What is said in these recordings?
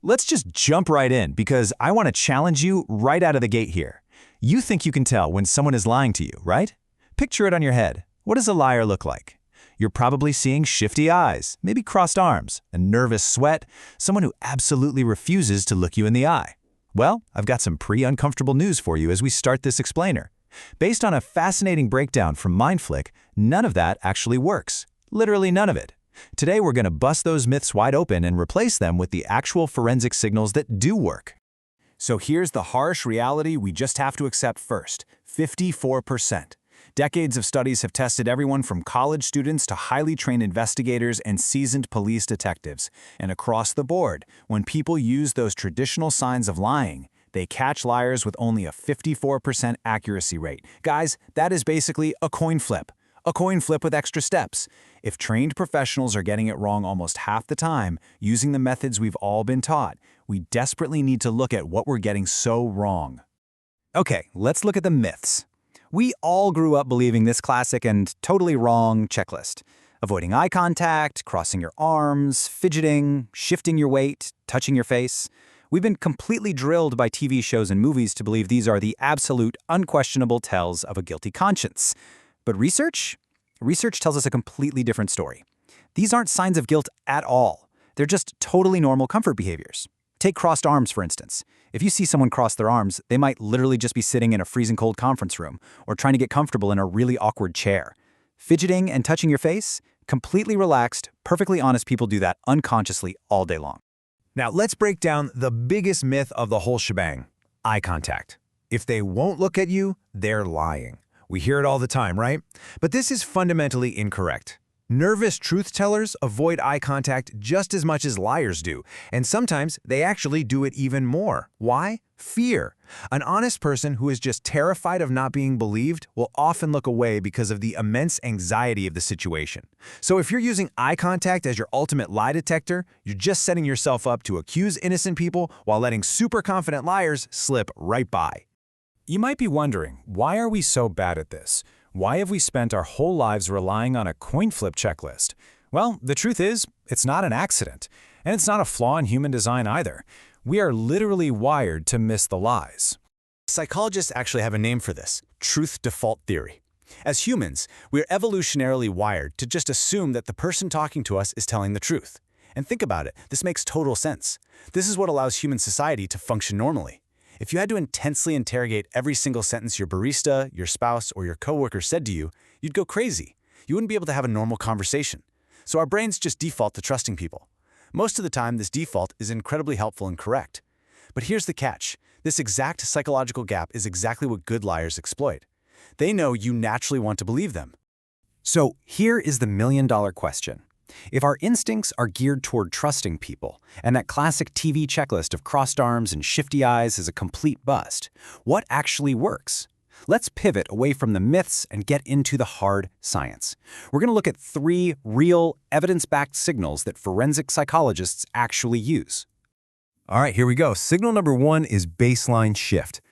Let's just jump right in because I want to challenge you right out of the gate here. You think you can tell when someone is lying to you, right? Picture it on your head. What does a liar look like? You're probably seeing shifty eyes, maybe crossed arms, a nervous sweat, someone who absolutely refuses to look you in the eye. Well, I've got some pretty uncomfortable news for you as we start this explainer. Based on a fascinating breakdown from MindFlick, none of that actually works. Literally none of it. Today we're going to bust those myths wide open and replace them with the actual forensic signals that do work. So here's the harsh reality we just have to accept first: 54%. Decades of studies have tested everyone from college students to highly trained investigators and seasoned police detectives. And across the board, when people use those traditional signs of lying, they catch liars with only a 54% accuracy rate. Guys, that is basically a coin flip. A coin flip with extra steps. If trained professionals are getting it wrong almost half the time, using the methods we've all been taught, we desperately need to look at what we're getting so wrong. Okay, let's look at the myths. We all grew up believing this classic and totally wrong checklist. Avoiding eye contact, crossing your arms, fidgeting, shifting your weight, touching your face. We've been completely drilled by TV shows and movies to believe these are the absolute, unquestionable tells of a guilty conscience. But research? Research tells us a completely different story. These aren't signs of guilt at all. They're just totally normal comfort behaviors. Take crossed arms, for instance. If you see someone cross their arms, they might literally just be sitting in a freezing cold conference room or trying to get comfortable in a really awkward chair. Fidgeting and touching your face? Completely relaxed, perfectly honest people do that unconsciously all day long. Now let's break down the biggest myth of the whole shebang: eye contact. If they won't look at you, they're lying. We hear it all the time, right? But this is fundamentally incorrect. Nervous truth-tellers avoid eye contact just as much as liars do, and sometimes they actually do it even more. Why? Fear. An honest person who is just terrified of not being believed will often look away because of the immense anxiety of the situation. So if you're using eye contact as your ultimate lie detector, you're just setting yourself up to accuse innocent people while letting super confident liars slip right by. You might be wondering, why are we so bad at this? Why have we spent our whole lives relying on a coin flip checklist? Well, the truth is, it's not an accident, and it's not a flaw in human design either. We are literally wired to miss the lies. Psychologists actually have a name for this: truth default theory. As humans, we're evolutionarily wired to just assume that the person talking to us is telling the truth. And think about it, this makes total sense. This is what allows human society to function normally. If you had to intensely interrogate every single sentence your barista, your spouse, or your coworker said to you, you'd go crazy. You wouldn't be able to have a normal conversation. So our brains just default to trusting people. Most of the time, this default is incredibly helpful and correct. But here's the catch. This exact psychological gap is exactly what good liars exploit. They know you naturally want to believe them. So here is the million-dollar question. If our instincts are geared toward trusting people, and that classic TV checklist of crossed arms and shifty eyes is a complete bust, what actually works? Let's pivot away from the myths and get into the hard science. We're going to look at 3 real, evidence-backed signals that forensic psychologists actually use. All right, here we go. Signal number 1 is baseline shift.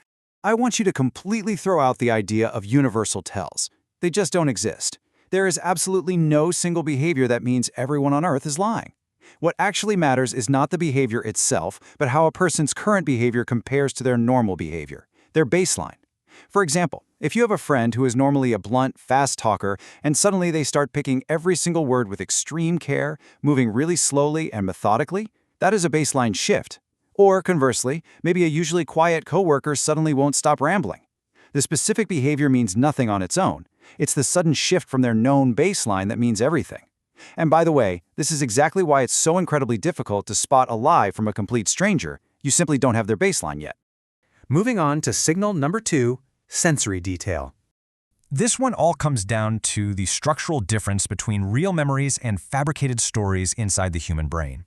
I want you to completely throw out the idea of universal tells. They just don't exist. There is absolutely no single behavior that means everyone on Earth is lying. What actually matters is not the behavior itself, but how a person's current behavior compares to their normal behavior, their baseline. For example, if you have a friend who is normally a blunt, fast talker, and suddenly they start picking every single word with extreme care, moving really slowly and methodically, that is a baseline shift. Or conversely, maybe a usually quiet coworker suddenly won't stop rambling. The specific behavior means nothing on its own. It's the sudden shift from their known baseline that means everything. And by the way, this is exactly why it's so incredibly difficult to spot a lie from a complete stranger. You simply don't have their baseline yet. Moving on to signal number 2, sensory detail. This one all comes down to the structural difference between real memories and fabricated stories inside the human brain.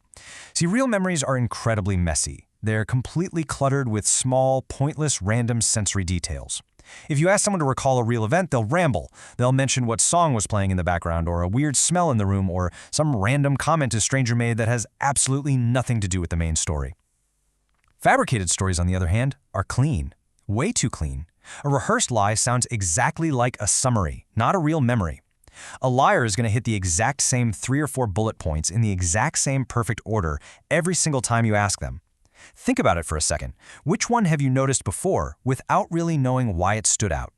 See, real memories are incredibly messy. They're completely cluttered with small, pointless, random sensory details. If you ask someone to recall a real event, they'll ramble. They'll mention what song was playing in the background, or a weird smell in the room, or some random comment a stranger made that has absolutely nothing to do with the main story. Fabricated stories, on the other hand, are clean. Way too clean. A rehearsed lie sounds exactly like a summary, not a real memory. A liar is going to hit the exact same 3 or 4 bullet points in the exact same perfect order every single time you ask them. Think about it for a second. Which one have you noticed before without really knowing why it stood out?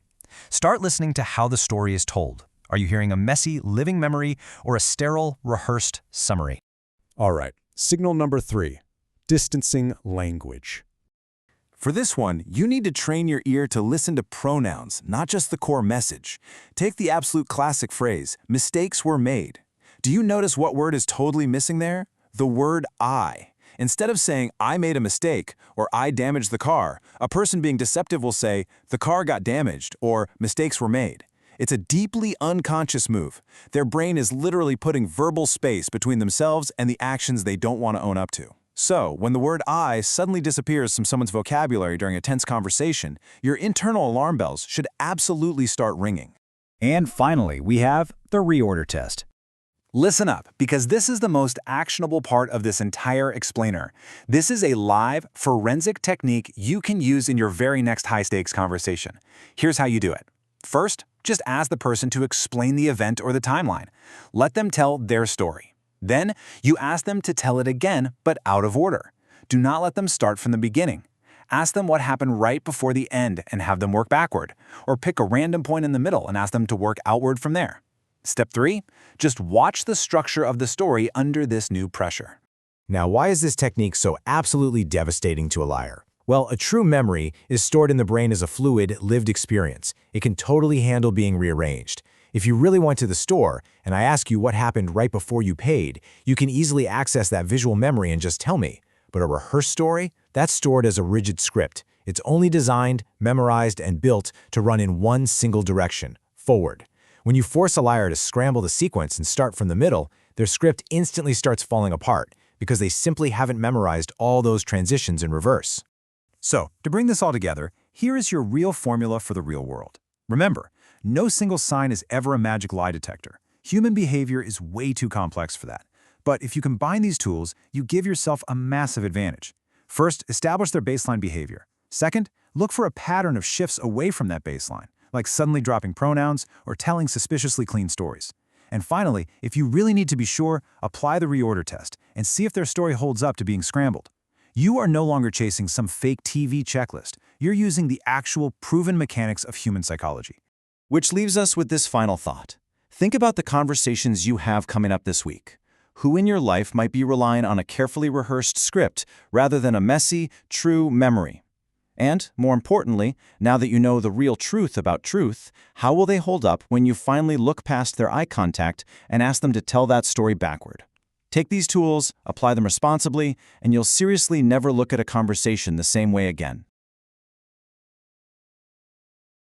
Start listening to how the story is told. Are you hearing a messy, living memory or a sterile, rehearsed summary? All right, signal number 3, distancing language. For this one, you need to train your ear to listen to pronouns, not just the core message. Take the absolute classic phrase, mistakes were made. Do you notice what word is totally missing there? The word I. Instead of saying, I made a mistake, or I damaged the car, a person being deceptive will say, the car got damaged, or mistakes were made. It's a deeply unconscious move. Their brain is literally putting verbal space between themselves and the actions they don't want to own up to. So, when the word I suddenly disappears from someone's vocabulary during a tense conversation, your internal alarm bells should absolutely start ringing. And finally, we have the reorder test. Listen up, because this is the most actionable part of this entire explainer. This is a live, forensic technique you can use in your very next high-stakes conversation. Here's how you do it. First, just ask the person to explain the event or the timeline. Let them tell their story. Then, you ask them to tell it again, but out of order. Do not let them start from the beginning. Ask them what happened right before the end and have them work backward, or pick a random point in the middle and ask them to work outward from there. Step 3, just watch the structure of the story under this new pressure. Now, why is this technique so absolutely devastating to a liar? Well, a true memory is stored in the brain as a fluid, lived experience. It can totally handle being rearranged. If you really went to the store and I ask you what happened right before you paid, you can easily access that visual memory and just tell me. But a rehearsed story? That's stored as a rigid script. It's only designed, memorized, and built to run in one single direction, forward. When you force a liar to scramble the sequence and start from the middle, their script instantly starts falling apart because they simply haven't memorized all those transitions in reverse. So, to bring this all together, here is your real formula for the real world. Remember, no single sign is ever a magic lie detector. Human behavior is way too complex for that. But if you combine these tools, you give yourself a massive advantage. First, establish their baseline behavior. Second, look for a pattern of shifts away from that baseline, like suddenly dropping pronouns or telling suspiciously clean stories. And finally, if you really need to be sure, apply the reorder test and see if their story holds up to being scrambled. You are no longer chasing some fake TV checklist. You're using the actual proven mechanics of human psychology. Which leaves us with this final thought. Think about the conversations you have coming up this week. Who in your life might be relying on a carefully rehearsed script rather than a messy, true memory? And, more importantly, now that you know the real truth about truth, how will they hold up when you finally look past their eye contact and ask them to tell that story backward? Take these tools, apply them responsibly, and you'll seriously never look at a conversation the same way again.